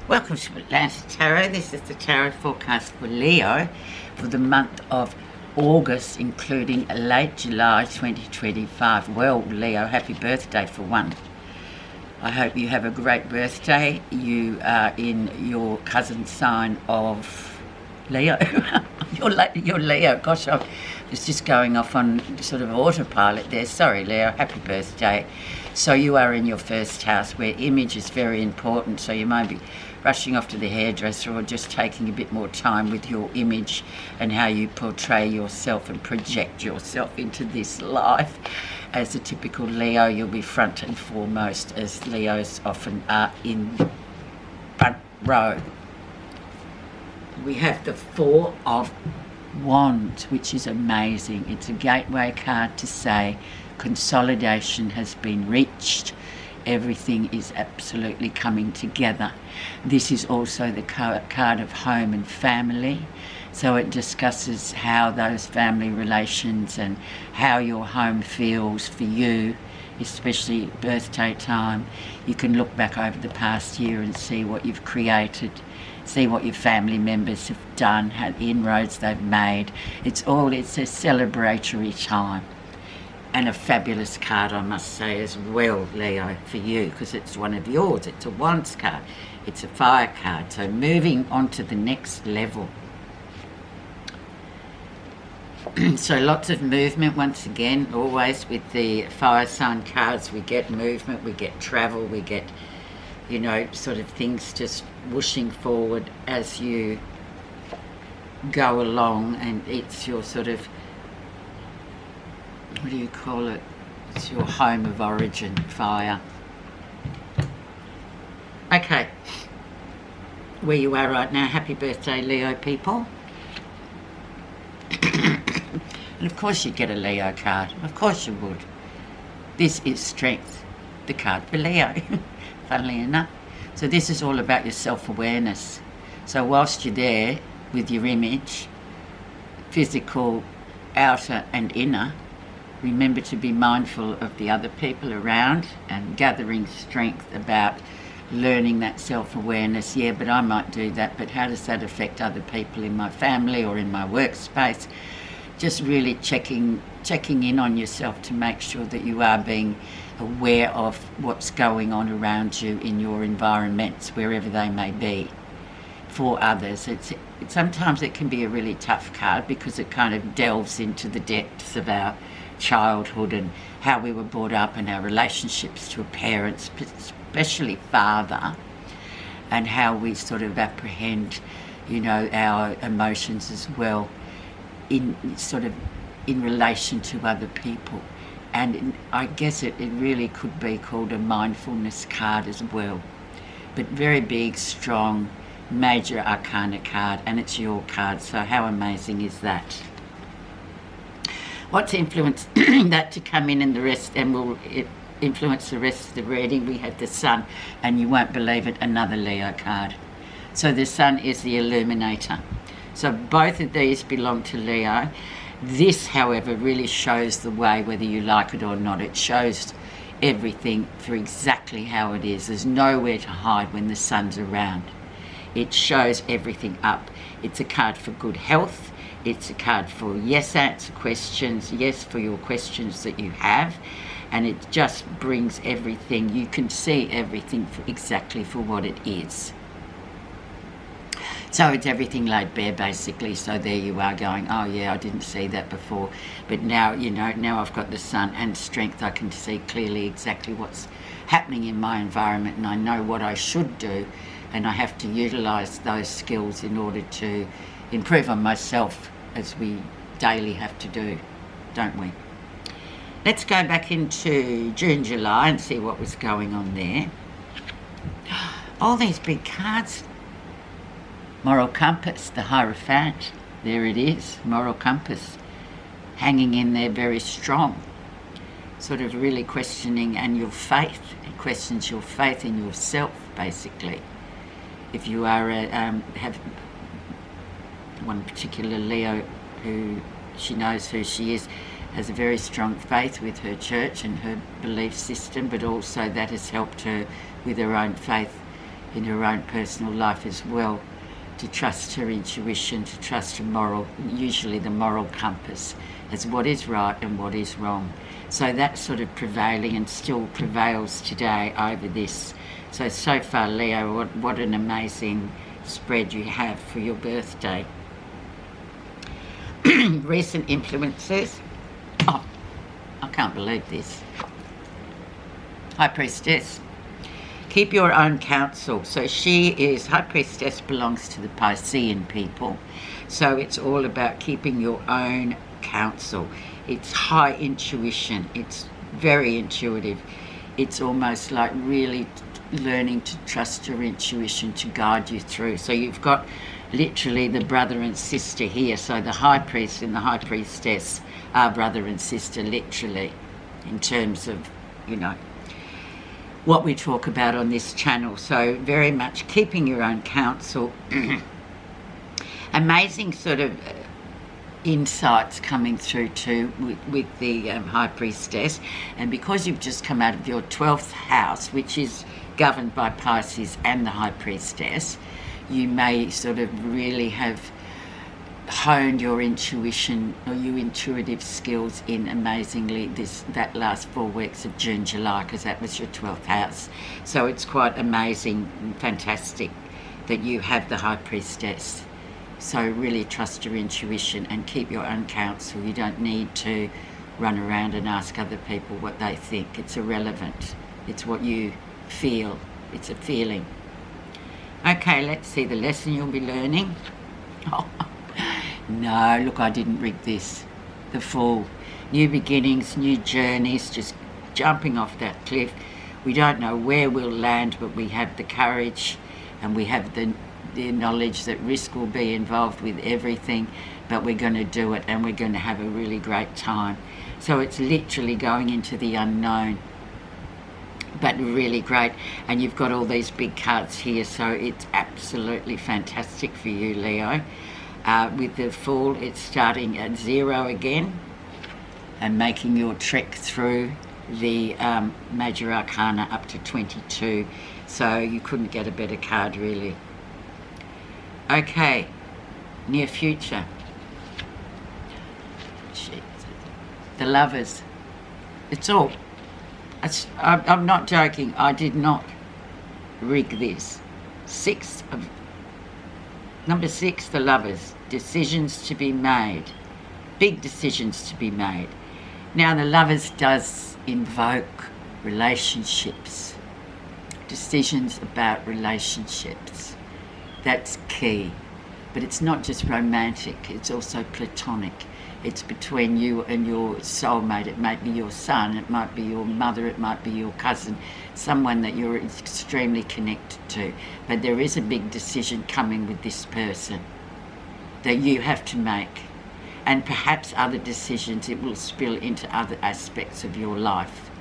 Welcome to Atlantic Tarot. This is the tarot forecast for Leo for the month of August, including late July 2025. Well, Leo, happy birthday for one. I hope you have a great birthday. You are in your cousin sign of Leo. You're Leo. Gosh, I was just going off on sort of autopilot there. Sorry, Leo. Happy birthday. So you are in your first house where image is very important. So you might be rushing off to the hairdresser or just taking a bit more time with your image and how you portray yourself and project yourself into this life. As a typical Leo, you'll be front and foremost, as Leos often are in front row. We have the Four of Wands, which is amazing. It's a gateway card to say consolidation has been reached. Everything is absolutely coming together. This is also the card of home and family. So it discusses how those family relations and how your home feels for you, especially birthday time. You can look back over the past year and see what you've created, see what your family members have done, how inroads they've made. It's a celebratory time. And a fabulous card, I must say, as well, Leo, for you, because it's one of yours. It's a Wands card. It's a fire card. So moving on to the next level. So lots of movement once again. Always with the fire sign cards, we get movement, we get travel, we get, you know, sort of things just whooshing forward as you go along, and it's your sort of, what do you call it? It's your home of origin, fire. Okay, where you are right now, happy birthday, Leo people. And of course you'd get a Leo card, of course you would. This is strength, the card for Leo, funnily enough. So this is all about your self-awareness. So whilst you're there with your image, physical, outer and inner, remember to be mindful of the other people around and gathering strength about learning that self-awareness. Yeah, but I might do that, but how does that affect other people in my family or in my workspace? Just really checking in on yourself to make sure that you are being aware of what's going on around you in your environments, wherever they may be. For others, sometimes it can be a really tough card because it kind of delves into the depths of our childhood and how we were brought up and our relationships to parents, especially father, and how we sort of apprehend, you know, our emotions as well in relation to other people. And I guess it really could be called a mindfulness card as well, but very big, strong, major arcana card, and it's your card. So how amazing is that? What's influenced that to come in, and the rest, and will it influence the rest of the reading? We have the Sun, and you won't believe it, another Leo card. So the Sun is the illuminator. So both of these belong to Leo. This, however, really shows the way, whether you like it or not. It shows everything for exactly how it is. There's nowhere to hide when the Sun's around. It shows everything up. It's a card for good health. It's a card for yes answer questions, yes for your questions that you have, and it just brings everything. You can see everything exactly for what it is. So it's everything laid bare, basically. So there you are going, oh yeah, I didn't see that before, but now, you know, now I've got the Sun and strength. I can see clearly exactly what's happening in my environment, and I know what I should do, and I have to utilize those skills in order to improve on myself, as we daily have to do, don't we? Let's go back into June, July and see what was going on there. All these big cards. Moral compass, the Hierophant. There it is, moral compass. Hanging in there very strong. Sort of really questioning, and your faith. It questions your faith in yourself, basically. If you are have one particular Leo who she knows who she is, has a very strong faith with her church and her belief system, but also that has helped her with her own faith in her own personal life as well, to trust her intuition, to trust her moral, usually the moral compass, as what is right and what is wrong. So that's sort of prevailing and still prevails today over this. So far, Leo, what an amazing spread you have for your birthday. Recent influences. Oh, I can't believe this. High Priestess. Keep your own counsel. So she is, High Priestess belongs to the Piscean people. So it's all about keeping your own counsel. It's high intuition. It's very intuitive. It's almost like really learning to trust your intuition to guide you through. So you've got literally the brother and sister here. So the High Priest and the High Priestess are brother and sister, literally, in terms of, you know, what we talk about on this channel. So very much keeping your own counsel. Amazing sort of insights coming through too with the High Priestess. And because you've just come out of your 12th house, which is governed by Pisces and the High Priestess, you may sort of really have honed your intuition or your intuitive skills in amazingly that last 4 weeks of June, July, because that was your 12th house. So it's quite amazing and fantastic that you have the High Priestess. So really trust your intuition and keep your own counsel. You don't need to run around and ask other people what they think. It's irrelevant. It's what you feel. It's a feeling. Okay, let's see the lesson you'll be learning. Oh. No, look, I didn't rig this. The Fool. New beginnings, new journeys, just jumping off that cliff. We don't know where we'll land, but we have the courage and we have the knowledge that risk will be involved with everything, but we're going to do it and we're going to have a really great time. So it's literally going into the unknown, but really great. And you've got all these big cards here, so it's absolutely fantastic for you, Leo. With the Fool, it's starting at 0 again and making your trek through the Major Arcana up to 22. So you couldn't get a better card, really. Okay, near future. Jeez. The Lovers. It's all. I'm not joking. I did not rig this. Number 6, the Lovers. Decisions to be made. Big decisions to be made. Now, the Lovers does invoke relationships. Decisions about relationships. That's key. But it's not just romantic. It's also platonic. It's between you and your soulmate. It might be your son, it might be your mother, it might be your cousin, someone that you're extremely connected to. But there is a big decision coming with this person that you have to make. And perhaps other decisions, it will spill into other aspects of your life.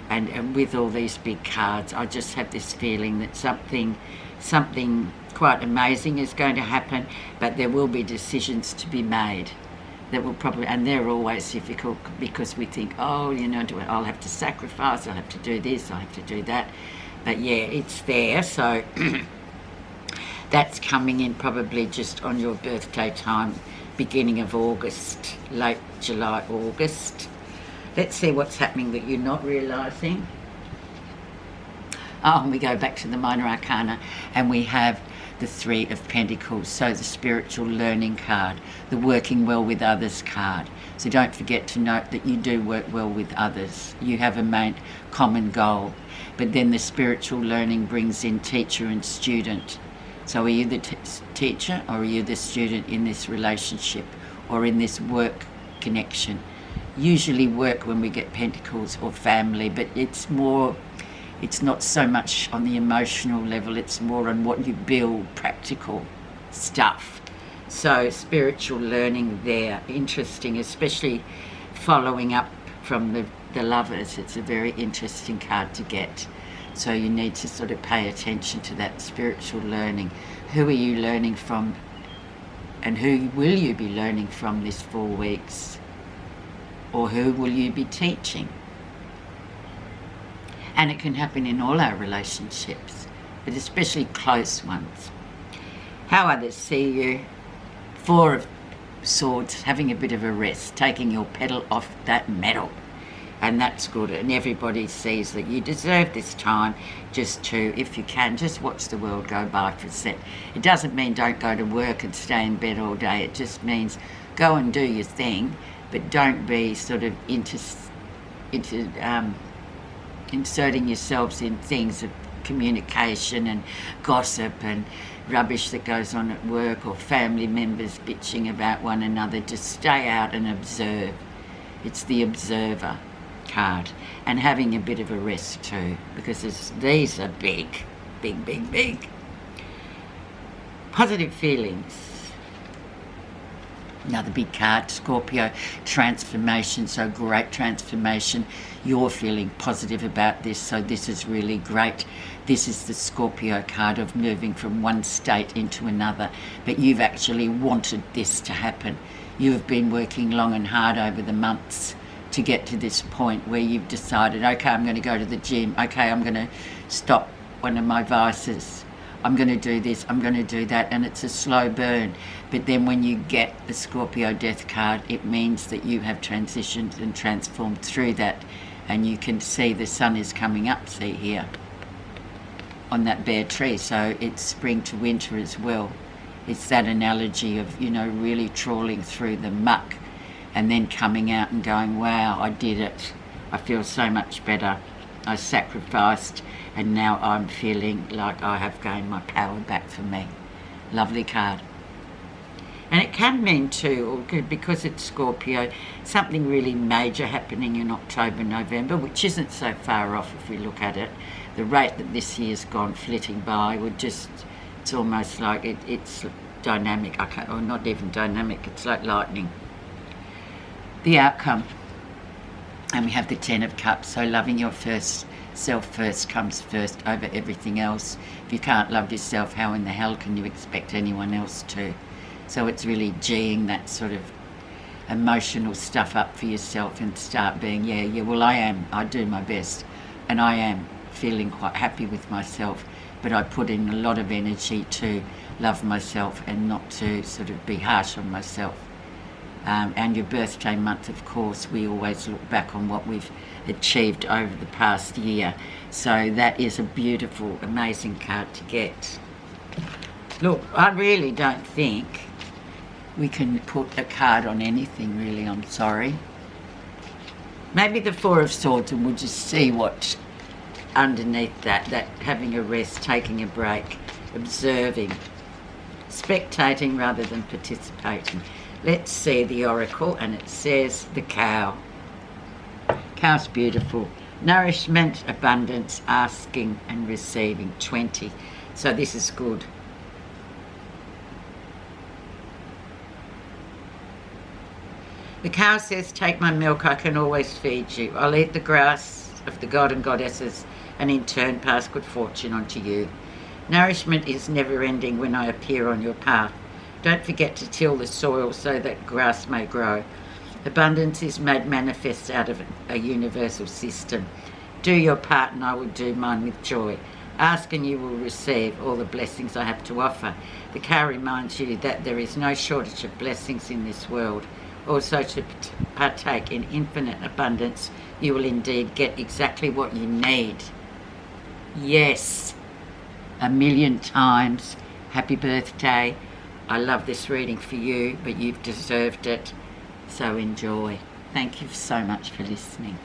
And with all these big cards, I just have this feeling that something quite amazing is going to happen, but there will be decisions to be made. That will probably, and they're always difficult because we think, oh, you know, I'll have to sacrifice, I'll have to do this, I'll have to do that. But yeah, it's there. So that's coming in probably just on your birthday time, beginning of August, late July, August. Let's see what's happening that you're not realising. Oh, and we go back to the Minor Arcana and we have the 3 of Pentacles, so the spiritual learning card, the working well with others card. So don't forget to note that you do work well with others. You have a main common goal. But then the spiritual learning brings in teacher and student. So are you the teacher or are you the student in this relationship or in this work connection? Usually work when we get Pentacles, or family, but it's not so much on the emotional level, it's more on what you build, practical stuff. So spiritual learning there, interesting, especially following up from the Lovers. It's a very interesting card to get. So you need to sort of pay attention to that spiritual learning. Who are you learning from and who will you be learning from this 4 weeks? Or who will you be teaching? And it can happen in all our relationships. but especially close ones. How others see you. Four of Swords, having a bit of a rest, taking your pedal off that metal. And that's good, and everybody sees that you deserve this time just to, if you can, just watch the world go by for a sec. It doesn't mean don't go to work and stay in bed all day. It just means go and do your thing, but don't be sort of inserting yourselves in things of communication and gossip and rubbish that goes on at work, or family members bitching about one another. Just stay out and observe. It's the observer card, and having a bit of a rest too, because these are big. Positive feelings. Another big card, Scorpio, transformation. So great transformation. You're feeling positive about this, so this is really great. This is the Scorpio card of moving from one state into another, but you've actually wanted this to happen. You've been working long and hard over the months to get to this point where you've decided, okay, I'm going to go to the gym. Okay, I'm going to stop one of my vices. I'm going to do this, I'm going to do that, and it's a slow burn. But then when you get the Scorpio death card, it means that you have transitioned and transformed through that, and you can see the sun is coming up, see here, on that bare tree. So it's spring to winter as well. It's that analogy of, you know, really trawling through the muck and then coming out and going, wow, I did it. I feel so much better. I sacrificed, and now I'm feeling like I have gained my power back for me. Lovely card. And it can mean too, because it's Scorpio, something really major happening in October, November, which isn't so far off if we look at it. The rate that this year's gone flitting by would just, it's almost like it's dynamic, or not even dynamic, it's like lightning. The outcome. And we have the 10 of Cups, so loving your self first comes first over everything else. If you can't love yourself, how in the hell can you expect anyone else to? So it's really G'ing that sort of emotional stuff up for yourself and start being, yeah, well I do my best, and I am feeling quite happy with myself, but I put in a lot of energy to love myself and not to sort of be harsh on myself. And your birthday month, of course, we always look back on what we've achieved over the past year. So that is a beautiful, amazing card to get. Look, I really don't think we can put a card on anything, really, I'm sorry. Maybe the Four of Swords, and we'll just see what's underneath that having a rest, taking a break, observing, spectating rather than participating. Let's see the oracle, and it says the cow. Cow's beautiful. Nourishment, abundance, asking and receiving, 20. So this is good. The cow says, take my milk, I can always feed you. I'll eat the grass of the god and goddesses, and in turn pass good fortune onto you. Nourishment is never ending when I appear on your path. Don't forget to till the soil so that grass may grow. Abundance is made manifest out of a universal system. Do your part and I will do mine with joy. Ask and you will receive all the blessings I have to offer. The cow reminds you that there is no shortage of blessings in this world. Also, to partake in infinite abundance, you will indeed get exactly what you need. Yes, 1,000,000 times. Happy birthday. I love this reading for you, but you've deserved it, so enjoy. Thank you so much for listening.